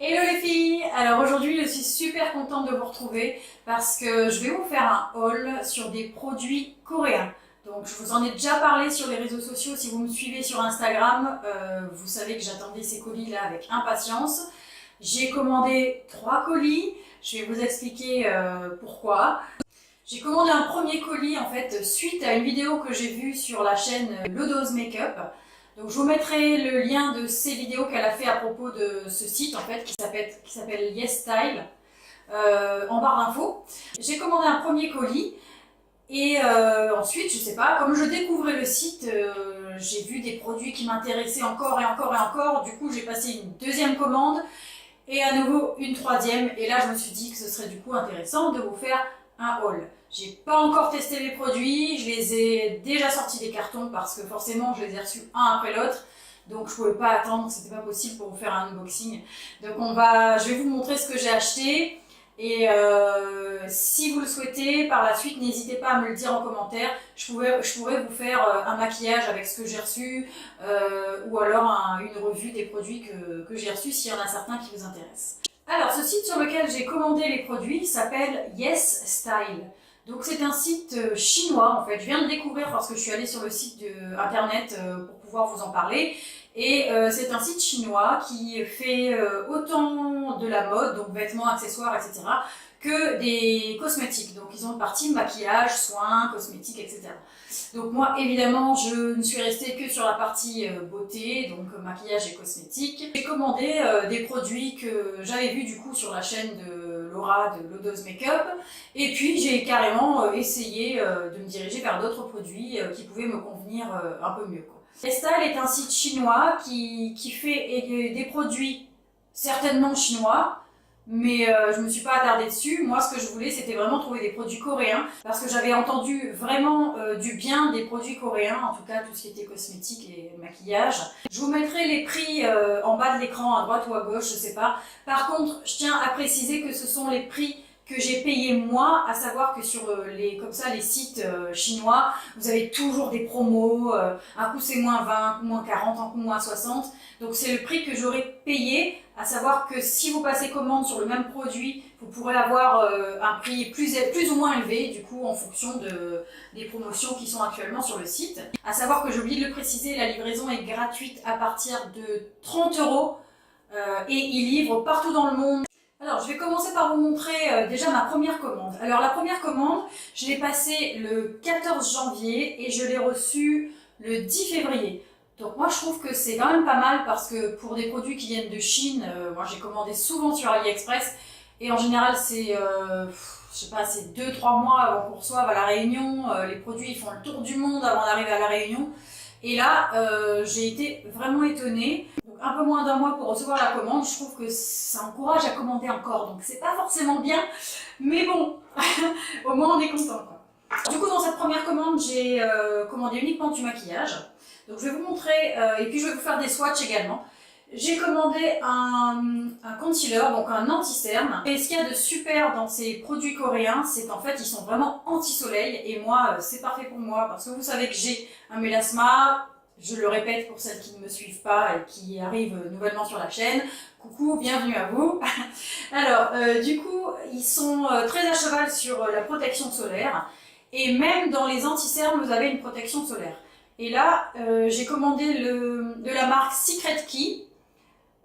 Hello les filles! Alors aujourd'hui je suis super contente de vous retrouver parce que je vais vous faire un haul sur des produits coréens. Donc je vous en ai déjà parlé sur les réseaux sociaux, si vous me suivez sur Instagram, vous savez que j'attendais ces colis là avec impatience. J'ai commandé 3 colis, je vais vous expliquer pourquoi. J'ai commandé un premier colis en fait suite à une vidéo que j'ai vue sur la chaîne Lodo's Makeup. Donc je vous mettrai le lien de ces vidéos qu'elle a fait à propos de ce site en fait qui s'appelle YesStyle en barre d'infos. J'ai commandé un premier colis et ensuite je sais pas, comme je découvrais le site, j'ai vu des produits qui m'intéressaient encore et encore et encore. Du coup j'ai passé une deuxième commande et à nouveau une troisième et là je me suis dit que ce serait du coup intéressant de vous faire un haul. J'ai pas encore testé les produits, je les ai déjà sortis des cartons parce que forcément je les ai reçus un après l'autre, donc je pouvais pas attendre, c'était pas possible pour vous faire un unboxing. Donc je vais vous montrer ce que j'ai acheté et si vous le souhaitez, par la suite n'hésitez pas à me le dire en commentaire. Je pourrais vous faire un maquillage avec ce que j'ai reçu ou alors une revue des produits que j'ai reçus s'il y en a certains qui vous intéressent. Alors, ce site sur lequel j'ai commandé les produits s'appelle YesStyle. Donc c'est un site chinois en fait. Je viens de le découvrir parce que je suis allée sur le site internet pour pouvoir vous en parler. Et c'est un site chinois qui fait autant de la mode, donc vêtements, accessoires, etc., que des cosmétiques. Donc ils ont une partie maquillage, soins, cosmétiques, etc. Donc moi évidemment je ne suis restée que sur la partie beauté, donc maquillage et cosmétiques. J'ai commandé des produits que j'avais vus du coup sur la chaîne de Laura de Lodo's Makeup et puis j'ai carrément essayé de me diriger vers d'autres produits qui pouvaient me convenir un peu mieux, quoi. YesStyle est un site chinois qui fait des produits certainement chinois, mais je me suis pas attardée dessus. Moi ce que je voulais c'était vraiment trouver des produits coréens parce que j'avais entendu vraiment du bien des produits coréens, en tout cas tout ce qui était cosmétique et maquillage. Je vous mettrai les prix en bas de l'écran, à droite ou à gauche, je sais pas. Par contre je tiens à préciser que ce sont les prix que j'ai payé moi, à savoir que sur les sites chinois, vous avez toujours des promos, un coup c'est moins 20, un coup moins 40, un coup moins 60. Donc c'est le prix que j'aurais payé, à savoir que si vous passez commande sur le même produit, vous pourrez avoir un prix plus ou moins élevé, du coup en fonction des promotions qui sont actuellement sur le site. À savoir que j'ai oublié de le préciser, la livraison est gratuite à partir de 30 € et ils livrent partout dans le monde. Alors, je vais commencer par vous montrer déjà ma première commande. Alors, la première commande, je l'ai passée le 14 janvier et je l'ai reçue le 10 février. Donc, moi, je trouve que c'est quand même pas mal parce que pour des produits qui viennent de Chine, moi, j'ai commandé souvent sur AliExpress et en général, c'est, je sais pas, c'est 2-3 mois avant qu'on reçoive à La Réunion. Les produits, ils font le tour du monde avant d'arriver à La Réunion. Et là, j'ai été vraiment étonnée. Donc un peu moins d'un mois pour recevoir la commande, je trouve que ça encourage à commander encore. Donc c'est pas forcément bien, mais bon, au moins on est content, quoi. Du coup, dans cette première commande, j'ai commandé uniquement du maquillage. Donc je vais vous montrer, et puis je vais vous faire des swatchs également. J'ai commandé un concealer, donc un anti-cerne. Et ce qu'il y a de super dans ces produits coréens, c'est qu'en fait, ils sont vraiment anti-soleil. Et moi, c'est parfait pour moi, parce que vous savez que j'ai un mélasma. Je le répète pour celles qui ne me suivent pas et qui arrivent nouvellement sur la chaîne. Coucou, bienvenue à vous. Alors, du coup, ils sont très à cheval sur la protection solaire. Et même dans les anti-cernes, vous avez une protection solaire. Et là, j'ai commandé de la marque Secret Key.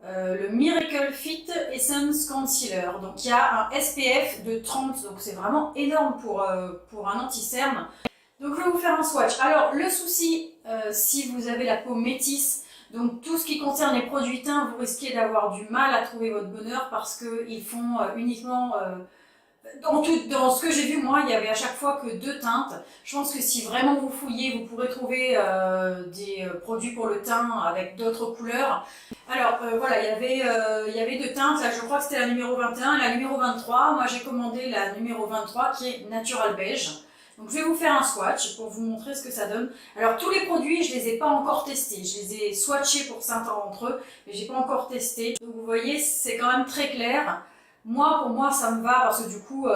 Le Miracle Fit Essence Concealer. Donc il y a un SPF de 30, donc c'est vraiment énorme pour un anti-cerne. Donc je vais vous faire un swatch. Alors le souci, si vous avez la peau métisse, donc tout ce qui concerne les produits teints, vous risquez d'avoir du mal à trouver votre bonheur parce qu'ils font uniquement... dans ce que j'ai vu, moi, il y avait à chaque fois que 2 teintes. Je pense que si vraiment vous fouillez, vous pourrez trouver des produits pour le teint avec d'autres couleurs. Alors voilà, il y avait 2 teintes. Là, je crois que c'était la numéro 21 et la numéro 23. Moi, j'ai commandé la numéro 23 qui est Natural Beige. Donc je vais vous faire un swatch pour vous montrer ce que ça donne. Alors tous les produits, je les ai pas encore testés. Je les ai swatchés pour certains d'entre eux, mais j'ai pas encore testé. Donc vous voyez, c'est quand même très clair. Moi, pour moi, ça me va parce que du coup,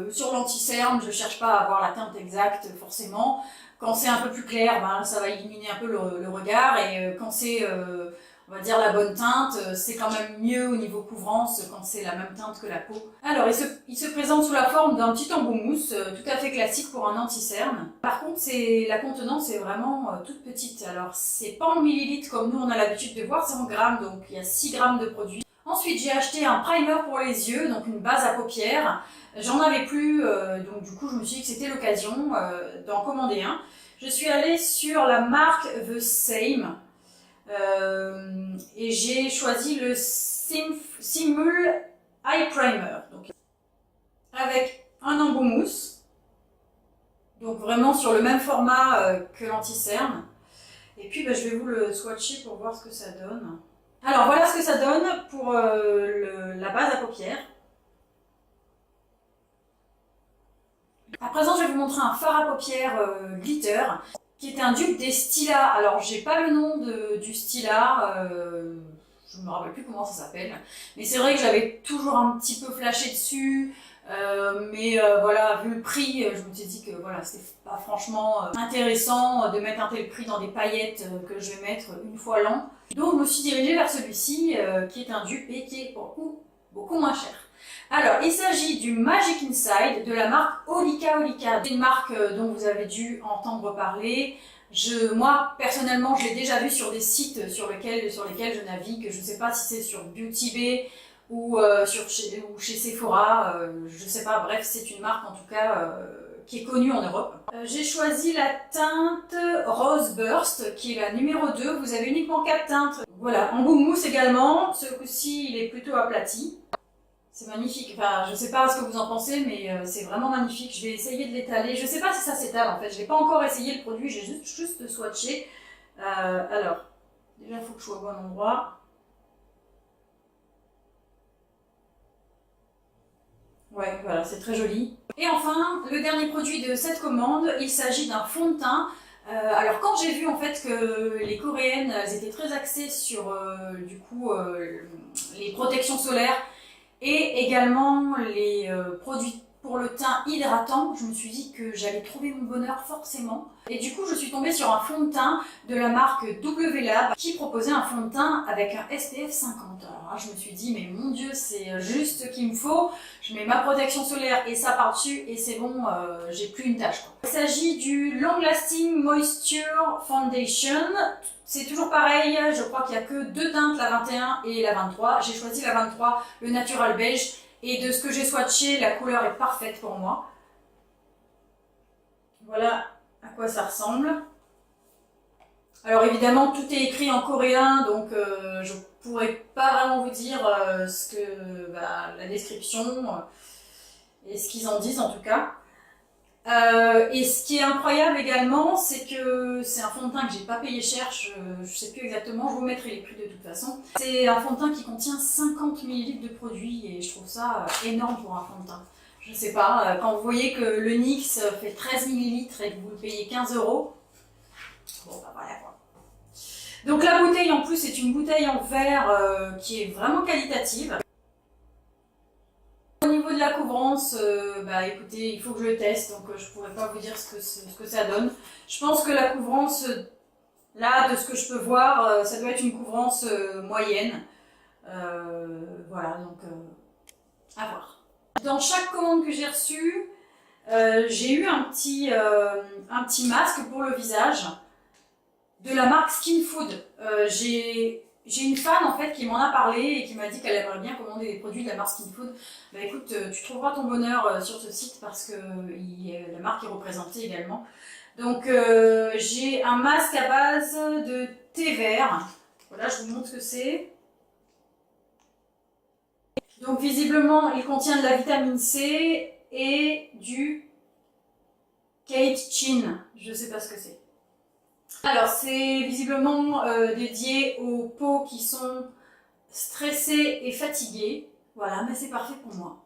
sur l'anti-cerne, je cherche pas à avoir la teinte exacte forcément. Quand c'est un peu plus clair, ben, ça va illuminer un peu le regard. Et quand c'est on va dire la bonne teinte. C'est quand même mieux au niveau couvrance quand c'est la même teinte que la peau. Alors il se présente sous la forme d'un petit embout mousse, tout à fait classique pour un anti-cerne. Par contre la contenance est vraiment toute petite. Alors c'est pas en millilitres comme nous on a l'habitude de voir, c'est en grammes, donc il y a 6 grammes de produit. Ensuite j'ai acheté un primer pour les yeux, donc une base à paupières. J'en avais plus, donc du coup je me suis dit que c'était l'occasion d'en commander un. Je suis allée sur la marque The Same et j'ai choisi le Simul Eye Primer, donc avec un embout mousse, donc vraiment sur le même format que l'anti-cerne. Et puis je vais vous le swatcher pour voir ce que ça donne. Alors voilà ce que ça donne pour la base à paupières. À présent, je vais vous montrer un fard à paupières glitter qui est un dupe des Stila. Alors, j'ai pas le nom du Stila, je me rappelle plus comment ça s'appelle, mais c'est vrai que j'avais toujours un petit peu flashé dessus. Voilà, vu le prix, je me suis dit que voilà, c'était pas franchement intéressant de mettre un tel prix dans des paillettes que je vais mettre une fois l'an. Donc, je me suis dirigée vers celui-ci qui est un dupe et qui est beaucoup moins cher. Alors, il s'agit du Magic Inside de la marque Olika Olika. C'est une marque dont vous avez dû entendre parler. Moi, personnellement, je l'ai déjà vu sur des sites sur lesquels je navigue. Je ne sais pas si c'est sur Beauty Bay ou chez Sephora. Je ne sais pas, bref, c'est une marque en tout cas qui est connue en Europe. J'ai choisi la teinte Rose Burst, qui est la numéro 2. Vous avez uniquement 4 teintes. Voilà, en bout mousse également. Ce coup-ci, il est plutôt aplati. C'est magnifique, enfin je sais pas ce que vous en pensez, mais c'est vraiment magnifique. Je vais essayer de l'étaler. Je sais pas si ça s'étale en fait, je n'ai pas encore essayé le produit, j'ai juste swatché. Alors, déjà il faut que je sois au bon endroit. Ouais, voilà, c'est très joli. Et enfin, le dernier produit de cette commande, il s'agit d'un fond de teint. Alors quand j'ai vu en fait que les Coréennes, elles étaient très axées sur les protections solaires, et également les produits pour le teint hydratant, je me suis dit que j'allais trouver mon bonheur forcément. Et du coup, je suis tombée sur un fond de teint de la marque W-Lab qui proposait un fond de teint avec un SPF 50. Alors là, je me suis dit, mais mon Dieu, c'est juste ce qu'il me faut. Je mets ma protection solaire et ça par-dessus et c'est bon, j'ai plus une tache, quoi. Il s'agit du Long Lasting Moisture Foundation. C'est toujours pareil, je crois qu'il n'y a que 2 teintes, la 21 et la 23. J'ai choisi la 23, le Natural Beige. Et de ce que j'ai swatché, la couleur est parfaite pour moi. Voilà à quoi ça ressemble. Alors évidemment, tout est écrit en coréen, donc je pourrais pas vraiment vous dire la description et ce qu'ils en disent en tout cas. Et ce qui est incroyable également, c'est que c'est un fond de teint que j'ai pas payé cher, je sais plus exactement, je vous mettrai les prix de toute façon. C'est un fond de teint qui contient 50 ml de produit et je trouve ça énorme pour un fond de teint. Je sais pas, quand vous voyez que le NYX fait 13 ml et que vous le payez 15 €, bon bah voilà quoi. Donc la bouteille en plus c'est une bouteille en verre qui est vraiment qualitative. Au niveau de la couvrance, écoutez, il faut que je le teste, donc je pourrais pas vous dire ce que ça donne. Je pense que la couvrance, là, de ce que je peux voir, ça doit être une couvrance moyenne. Voilà, donc à voir. Dans chaque commande que j'ai reçue, j'ai eu un petit masque pour le visage de la marque Skin Food. J'ai une fan en fait qui m'en a parlé et qui m'a dit qu'elle aimerait bien commander des produits de la marque Skin Food. Bah écoute, tu trouveras ton bonheur sur ce site parce que la marque est représentée également. Donc j'ai un masque à base de thé vert. Voilà, je vous montre ce que c'est. Donc visiblement, il contient de la vitamine C et du catechin. Je ne sais pas ce que c'est. Alors c'est visiblement dédié aux peaux qui sont stressées et fatiguées. Voilà, mais c'est parfait pour moi.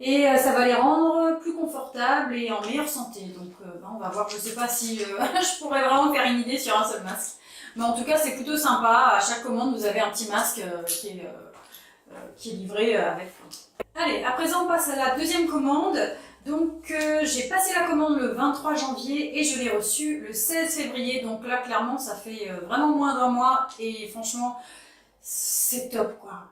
Et ça va les rendre plus confortables et en meilleure santé. Donc on va voir, je ne sais pas si je pourrais vraiment faire une idée sur un seul masque. Mais en tout cas c'est plutôt sympa, à chaque commande vous avez un petit masque qui est livré avec. Allez, à présent on passe à la deuxième commande. Donc j'ai passé la commande le 23 janvier et je l'ai reçu le 16 février. Donc là clairement ça fait vraiment moins d'un mois et franchement c'est top quoi.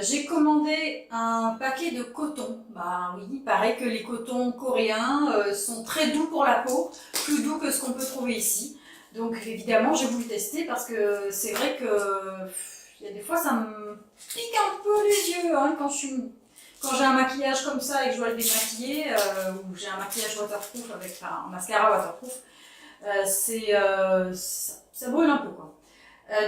J'ai commandé un paquet de coton. Bah oui, il paraît que les cotons coréens sont très doux pour la peau, plus doux que ce qu'on peut trouver ici. Donc évidemment j'ai voulu tester parce que c'est vrai que il y a des fois ça me pique un peu les yeux hein, quand j'ai un maquillage comme ça et que je dois le démaquiller, ou j'ai un maquillage waterproof avec un mascara waterproof, ça brûle un peu quoi.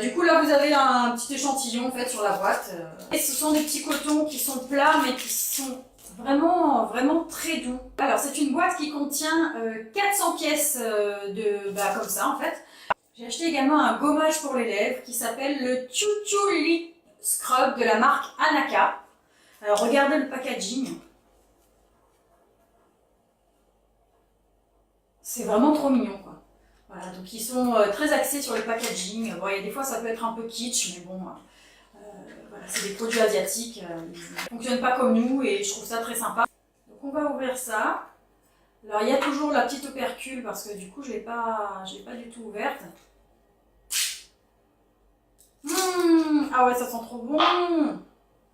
Du coup là vous avez un petit échantillon en fait sur la boîte. Et ce sont des petits cotons qui sont plats mais qui sont vraiment très doux. Alors c'est une boîte qui contient 400 pièces comme ça en fait. J'ai acheté également un gommage pour les lèvres qui s'appelle le Choo Lip Scrub de la marque Anaka. Alors regardez le packaging. C'est vraiment trop mignon quoi. Voilà, donc ils sont très axés sur le packaging. Bon, il y a des fois ça peut être un peu kitsch, mais bon, voilà, c'est des produits asiatiques. Ils ne fonctionnent pas comme nous et je trouve ça très sympa. Donc on va ouvrir ça. Alors il y a toujours la petite opercule parce que du coup je l'ai pas du tout ouverte. Ah ouais, ça sent trop bon.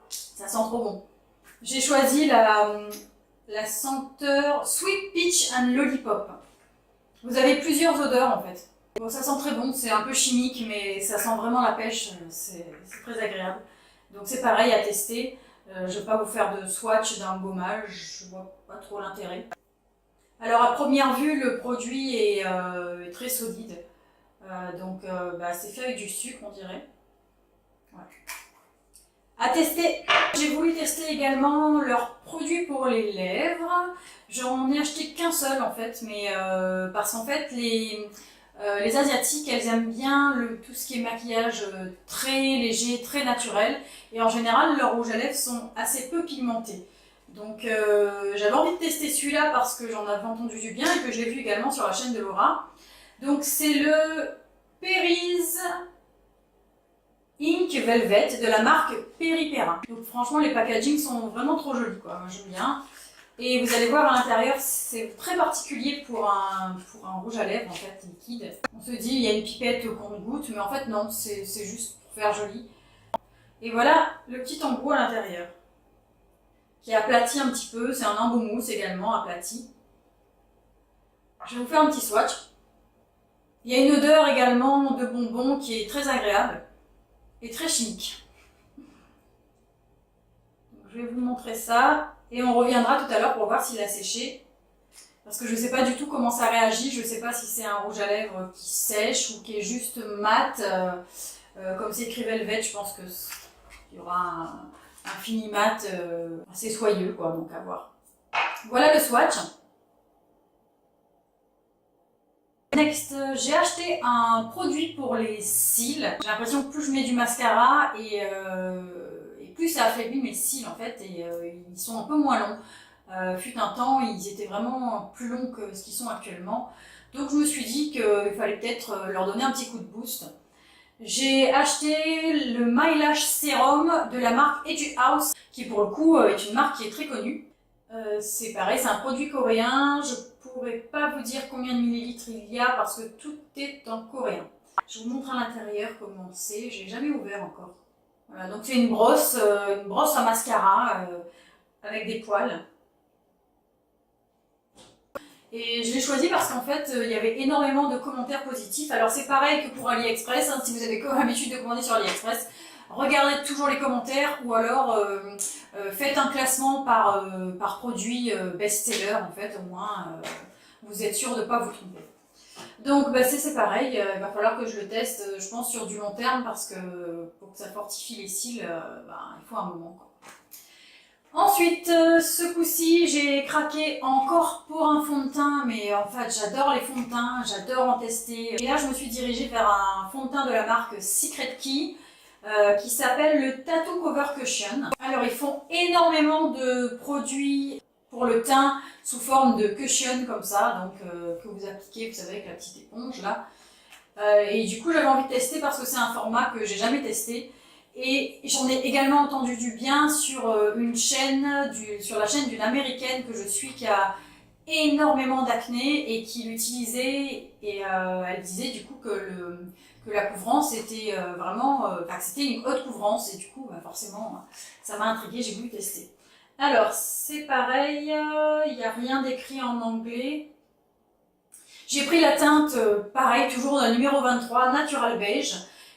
Ça sent trop bon. J'ai choisi la senteur Sweet Peach and Lollipop. Vous avez plusieurs odeurs en fait. Bon, ça sent très bon, c'est un peu chimique, mais ça sent vraiment la pêche, c'est très agréable. Donc c'est pareil à tester. Je ne vais pas vous faire de swatch d'un gommage, je vois pas trop l'intérêt. Alors à première vue, le produit est très solide. C'est fait avec du sucre, on dirait. Ouais. À tester, j'ai voulu tester également leurs produits pour les lèvres. J'en ai acheté qu'un seul en fait, mais parce qu'en fait les Asiatiques elles aiment bien tout ce qui est maquillage très léger, très naturel, et en général leurs rouges à lèvres sont assez peu pigmentés. Donc j'avais envie de tester celui-là parce que j'en avais entendu du bien et que je l'ai vu également sur la chaîne de Laura. Donc c'est le Peris Ink Velvet de la marque Peripera. Donc franchement les packagings sont vraiment trop jolis quoi, j'aime bien. Et vous allez voir à l'intérieur, c'est très particulier pour un rouge à lèvres en fait liquide. On se dit il y a une pipette au compte-gouttes, mais en fait non, c'est juste pour faire joli. Et voilà le petit embout à l'intérieur, qui est aplati un petit peu, c'est un embout mousse également aplati. Je vais vous faire un petit swatch. Il y a une odeur également de bonbons qui est très agréable et très chimique. Donc, je vais vous montrer ça. Et on reviendra tout à l'heure pour voir s'il a séché. Parce que je ne sais pas du tout comment ça réagit. Je ne sais pas si c'est un rouge à lèvres qui sèche ou qui est juste mat. Comme c'est écrit Velvet, je pense qu'il y aura un fini mat assez soyeux, quoi, donc à voir. Voilà le swatch. Next, j'ai acheté un produit pour les cils. J'ai l'impression que plus je mets du mascara et plus ça affaiblit mes cils en fait, et ils sont un peu moins longs. Fut un temps, ils étaient vraiment plus longs que ce qu'ils sont actuellement. Donc je me suis dit qu'il fallait peut-être leur donner un petit coup de boost. J'ai acheté le My Lash Serum de la marque Etude House, qui pour le coup est une marque qui est très connue. C'est pareil, c'est un produit coréen. Je pourrais pas vous dire combien de millilitres il y a parce que tout est en coréen. Je vous montre à l'intérieur comment c'est. J'ai jamais ouvert encore. Voilà, donc c'est une brosse à mascara avec des poils. Et je l'ai choisi parce qu'en fait, il y avait énormément de commentaires positifs. Alors c'est pareil que pour AliExpress, hein, si vous avez comme habitude de commander sur AliExpress, regardez toujours les commentaires ou alors faites un classement par produit best-seller en fait, au moins vous êtes sûr de ne pas vous tromper. Donc c'est pareil, il va falloir que je le teste, je pense sur du long terme parce que pour que ça fortifie les cils, il faut un moment quoi. Ensuite, ce coup-ci, j'ai craqué encore pour un fond de teint, mais en fait, j'adore les fonds de teint, j'adore en tester. Et là, je me suis dirigée vers un fond de teint de la marque Secret Key, qui s'appelle le Tattoo Cover Cushion. Alors, ils font énormément de produits pour le teint sous forme de cushion, comme ça, donc que vous appliquez, vous savez, avec la petite éponge, là. Et du coup, j'avais envie de tester parce que c'est un format que j'ai jamais testé. Et j'en ai également entendu du bien sur une chaîne, sur la chaîne d'une américaine que je suis qui a énormément d'acné et qui l'utilisait et elle disait du coup que la couvrance était vraiment, que c'était une haute couvrance et du coup forcément ça m'a intriguée, j'ai voulu tester. Alors c'est pareil, il n'y a rien d'écrit en anglais. J'ai pris la teinte pareil, toujours dans le numéro 23, Natural Beige.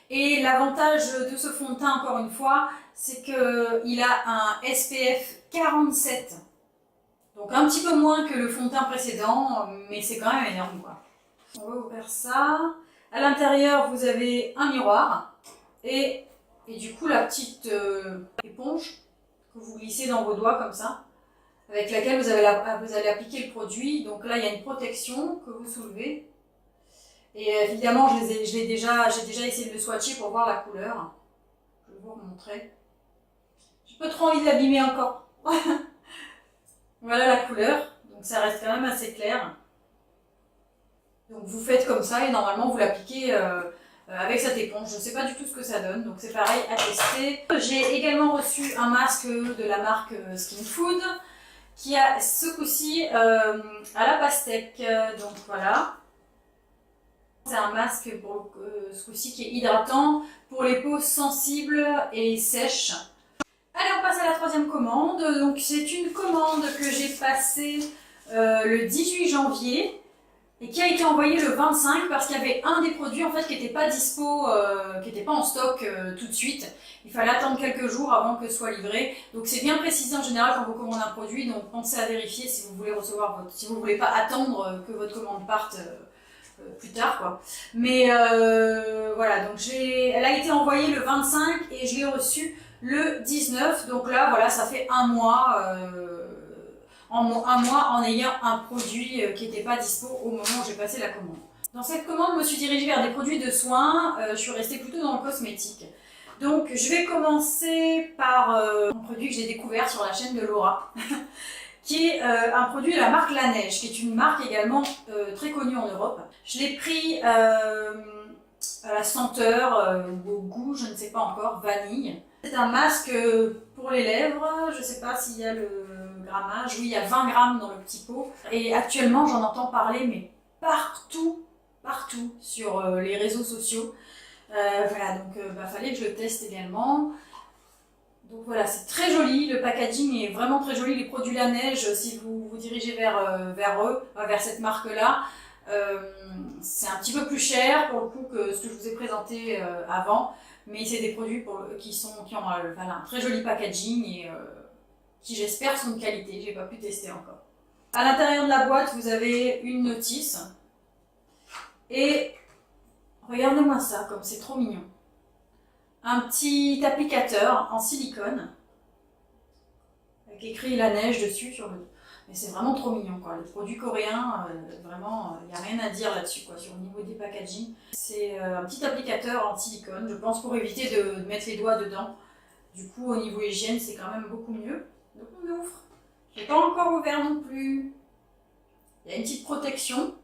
Et l'avantage de ce fond de teint, encore une fois, c'est qu'il a un SPF 47. Donc un petit peu moins que le fond de teint précédent, mais c'est quand même énorme quoi. On va ouvrir ça. À l'intérieur, vous avez un miroir et du coup la petite éponge que vous glissez dans vos doigts comme ça, avec laquelle vous allez appliquer le produit. Donc là, il y a une protection que vous soulevez. Et évidemment, j'ai déjà essayé de le swatcher pour voir la couleur. Je vais vous remontrer. J'ai pas trop envie de l'abîmer encore. Voilà la couleur. Donc ça reste quand même assez clair. Donc vous faites comme ça et normalement vous l'appliquez avec cette éponge. Je ne sais pas du tout ce que ça donne, donc c'est pareil à tester. J'ai également reçu un masque de la marque Skin Food qui a ce coup-ci à la pastèque. Donc voilà. C'est un masque pour ce coup-ci qui est hydratant pour les peaux sensibles et sèches. Allez, on passe à la troisième commande. Donc c'est une commande que j'ai passée le 18 janvier et qui a été envoyée le 25 parce qu'il y avait un des produits en fait qui n'était pas dispo, qui n'était pas en stock tout de suite. Il fallait attendre quelques jours avant que ce soit livré. Donc c'est bien précisé en général quand vous commandez un produit. Donc pensez à vérifier si vous voulez recevoir si vous voulez pas attendre que votre commande parte. Plus tard quoi. Mais voilà, donc elle a été envoyée le 25 et je l'ai reçue le 19. Donc là voilà, ça fait un mois en ayant un produit qui n'était pas dispo au moment où j'ai passé la commande. Dans cette commande, je me suis dirigée vers des produits de soins. Je suis restée plutôt dans le cosmétique. Donc je vais commencer par un produit que j'ai découvert sur la chaîne de Laura. Qui est un produit de la marque La Neige, qui est une marque également très connue en Europe. Je l'ai pris à la senteur ou au goût, je ne sais pas encore, vanille. C'est un masque pour les lèvres, je ne sais pas s'il y a le grammage, oui il y a 20 grammes dans le petit pot. Et actuellement j'en entends parler mais partout sur les réseaux sociaux. Voilà, donc fallait que je le teste également. Donc voilà, c'est très joli, le packaging est vraiment très joli, les produits La Neige, si vous vous dirigez vers cette marque-là, c'est un petit peu plus cher pour le coup que ce que je vous ai présenté avant, mais c'est des produits qui ont voilà, un très joli packaging et qui j'espère sont de qualité, j'ai pas pu tester encore. À l'intérieur de la boîte, vous avez une notice et regardez-moi ça, comme c'est trop mignon. Un petit applicateur en silicone avec écrit La Neige dessus sur le... Mais c'est vraiment trop mignon quoi. Les produits coréens, vraiment, il n'y a rien à dire là-dessus quoi, sur le niveau des packaging. C'est un petit applicateur en silicone, je pense pour éviter de mettre les doigts dedans. Du coup, au niveau hygiène, c'est quand même beaucoup mieux. Donc on ouvre. Je n'ai pas encore ouvert non plus. Il y a une petite protection.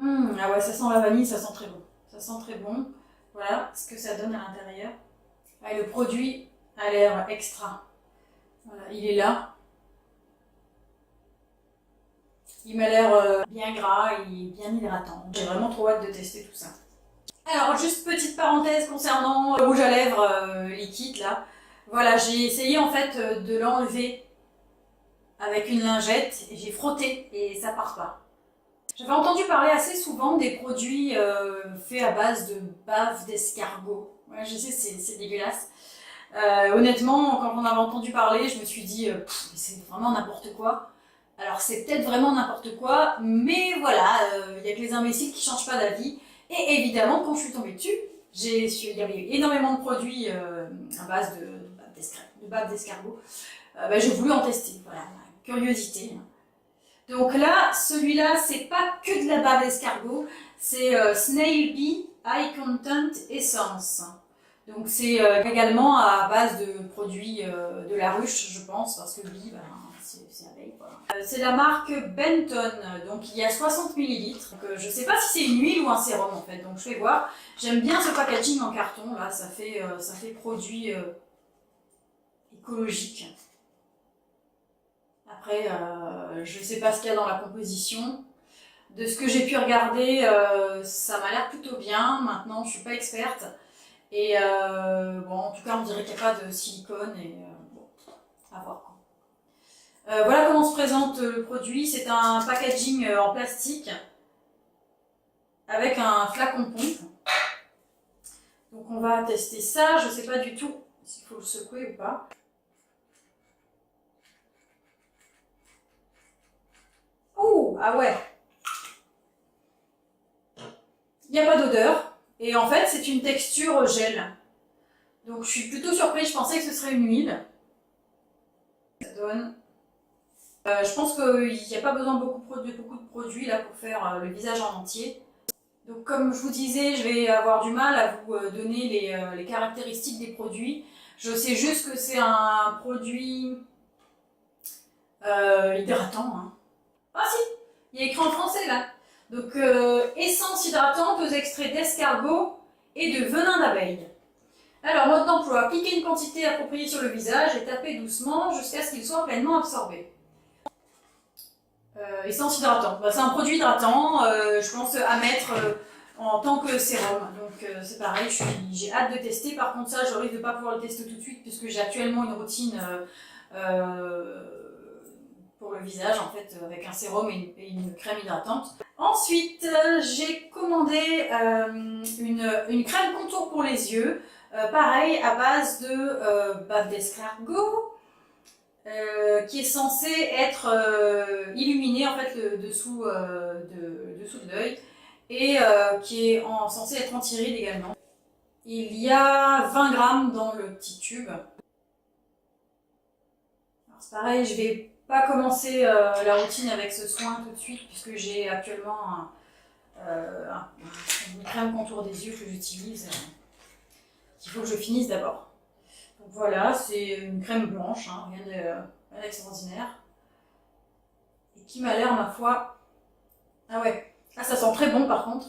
Ah ouais, ça sent la vanille, ça sent très bon. Ça sent très bon. Voilà ce que ça donne à l'intérieur. Et le produit a l'air extra. Voilà, il est là. Il m'a l'air bien gras et bien hydratant. J'ai vraiment trop hâte de tester tout ça. Alors, juste petite parenthèse concernant le rouge à lèvres liquide là. Voilà, j'ai essayé en fait de l'enlever avec une lingette et j'ai frotté et ça part pas. J'avais entendu parler assez souvent des produits faits à base de bave d'escargot. Ouais, je sais, c'est dégueulasse. Honnêtement, quand on avait entendu parler, je me suis dit, c'est vraiment n'importe quoi. Alors c'est peut-être vraiment n'importe quoi, mais voilà, il n'y a que les imbéciles qui ne changent pas d'avis. Et évidemment, quand je suis tombée dessus, il y avait énormément de produits à base de bave d'escargot. J'ai voulu en tester, voilà, curiosité. Donc là, celui-là, c'est pas que de la bave d'escargot, c'est Snail Bee High Content Essence. Donc c'est également à base de produits de la ruche, je pense, parce que bee, c'est abeille quoi. C'est la marque Benton, donc il y a 60 ml. Donc, je sais pas si c'est une huile ou un sérum en fait, donc je vais voir. J'aime bien ce packaging en carton, là, ça fait produit écologique. Après, je sais pas ce qu'il y a dans la composition. De ce que j'ai pu regarder, ça m'a l'air plutôt bien. Maintenant, je suis pas experte. Et bon, en tout cas, on dirait qu'il n'y a pas de silicone et bon, à voir quoi. Voilà comment se présente le produit. C'est un packaging en plastique avec un flacon pompe. Donc on va tester ça. Je sais pas du tout s'il faut le secouer ou pas. Oh, ah ouais. Il n'y a pas d'odeur. Et en fait, c'est une texture gel. Donc je suis plutôt surprise, je pensais que ce serait une huile. Ça donne. Je pense qu'il n'y a pas besoin de beaucoup de produits là pour faire le visage en entier. Donc comme je vous disais, je vais avoir du mal à vous donner les caractéristiques des produits. Je sais juste que c'est un produit hydratant. Hein. Ah si, il y a écrit en français là. Donc, essence hydratante aux extraits d'escargot et de venin d'abeille. Alors, mode d'emploi, appliquer une quantité appropriée sur le visage et taper doucement jusqu'à ce qu'il soit pleinement absorbé. Essence hydratante, bah, c'est un produit hydratant, je pense à mettre en tant que sérum. Donc, c'est pareil, j'ai hâte de tester. Par contre, ça, je risque de ne pas pouvoir le tester tout de suite puisque j'ai actuellement une routine pour le visage en fait avec un sérum et une crème hydratante. Ensuite j'ai commandé une crème contour pour les yeux, pareil à base de bave d'escargot qui est censée être illuminée en fait le dessous de l'œil et qui est censé être anti-rides également. Il y a 20 grammes dans le petit tube. C'est pareil, je vais pas commencer la routine avec ce soin tout de suite puisque j'ai actuellement une crème contour des yeux que j'utilise qu'il faut que je finisse d'abord. Donc voilà, c'est une crème blanche, hein, rien d'extraordinaire et qui m'a l'air ma foi. Ah ouais, ah, ça sent très bon par contre.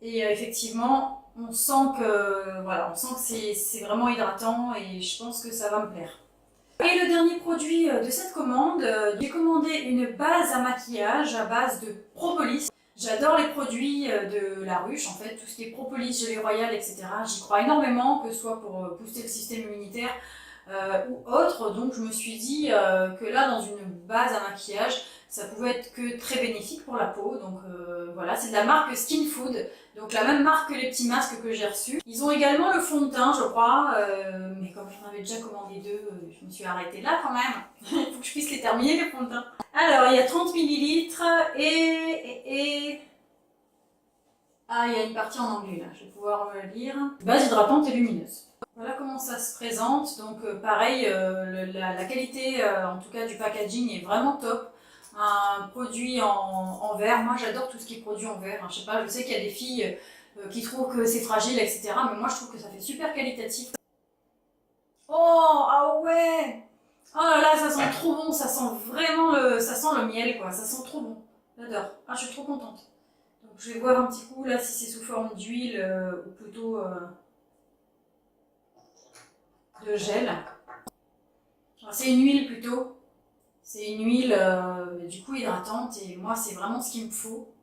Et effectivement, on sent que voilà, on sent que c'est vraiment hydratant et je pense que ça va me plaire. Et le dernier produit de cette commande, j'ai commandé une base à maquillage à base de propolis. J'adore les produits de La Ruche, en fait, tout ce qui est propolis, gelée royale, etc. J'y crois énormément, que ce soit pour booster le système immunitaire ou autre. Donc je me suis dit que là, dans une base à maquillage, ça pouvait être que très bénéfique pour la peau. Donc voilà, c'est de la marque Skin Food, donc la même marque que les petits masques que j'ai reçus. Ils ont également le fond de teint, je crois, mais comme j'en avais déjà commandé deux, je me suis arrêtée là quand même. Il faut que je puisse les terminer, les fonds de teint. Alors, il y a 30 ml et... Ah, il y a une partie en anglais là, je vais pouvoir le lire. Base hydratante et lumineuse. Voilà comment ça se présente. Donc pareil, la qualité, en tout cas du packaging est vraiment top. Un produit en verre, moi j'adore tout ce qui est produit en verre. Je sais pas, je sais qu'il y a des filles qui trouvent que c'est fragile, etc. Mais moi je trouve que ça fait super qualitatif. Oh, ah ouais! Oh là là, ça sent trop bon, ça sent vraiment ça sent le miel quoi, ça sent trop bon. J'adore. Ah, je suis trop contente. Donc je vais voir un petit coup là si c'est sous forme d'huile ou plutôt de gel. C'est une huile plutôt. C'est une huile du coup hydratante et moi c'est vraiment ce qu'il me faut.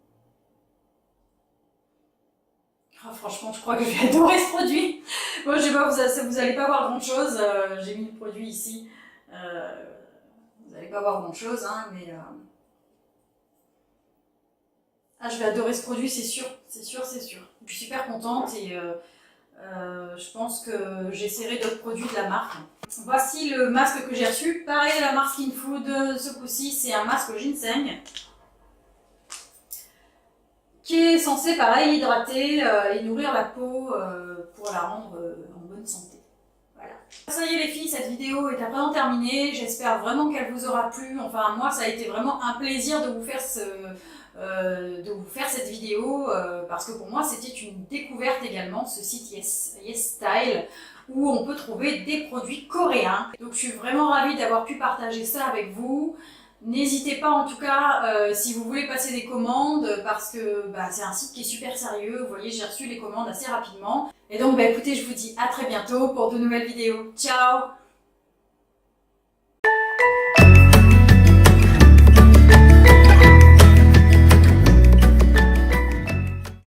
Oh, franchement je crois que je vais adorer ce produit. Moi je sais pas, vous allez pas voir grand chose. J'ai mis le produit ici. Vous allez pas voir grand chose hein, mais ah, je vais adorer ce produit, c'est sûr, c'est sûr, c'est sûr. Je suis super contente et je pense que j'essaierai d'autres produits de la marque. Voici le masque que j'ai reçu. Pareil de la marque Skin Food, ce coup-ci c'est un masque ginseng qui est censé pareil hydrater et nourrir la peau pour la rendre en bonne santé. Voilà. Ça y est les filles, cette vidéo est à présent terminée. J'espère vraiment qu'elle vous aura plu. Enfin moi ça a été vraiment un plaisir de vous faire de vous faire cette vidéo parce que pour moi c'était une découverte également, ce site YesStyle, où on peut trouver des produits coréens. Donc je suis vraiment ravie d'avoir pu partager ça avec vous. N'hésitez pas en tout cas si vous voulez passer des commandes parce que c'est un site qui est super sérieux. Vous voyez, j'ai reçu les commandes assez rapidement. Et donc écoutez, je vous dis à très bientôt pour de nouvelles vidéos. Ciao!